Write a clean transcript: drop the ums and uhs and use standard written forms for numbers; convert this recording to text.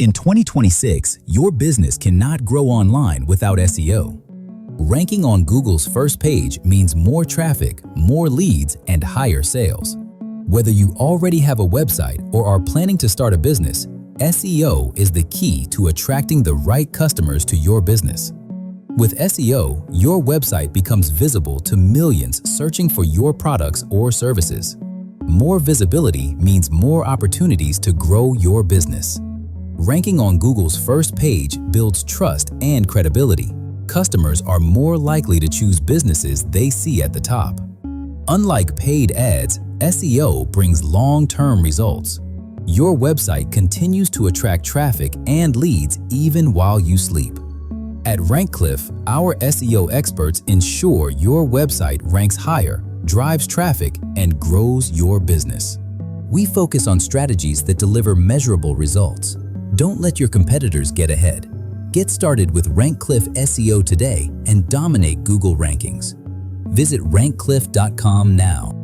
In 2026, your business cannot grow online without SEO. Ranking on Google's first page means more traffic, more leads, and higher sales. Whether you already have a website or are planning to start a business, SEO is the key to attracting the right customers to your business. With SEO, your website becomes visible to millions searching for your products or services. More visibility means more opportunities to grow your business. Ranking on Google's first page builds trust and credibility. Customers are more likely to choose businesses they see at the top. Unlike paid ads, SEO brings long-term results. Your website continues to attract traffic and leads even while you sleep. At Rank Cliff, our SEO experts ensure your website ranks higher, drives traffic, and grows your business. We focus on strategies that deliver measurable results. Don't let your competitors get ahead. Get started with Rank Cliff SEO today and dominate Google rankings. Visit rankcliff.com now.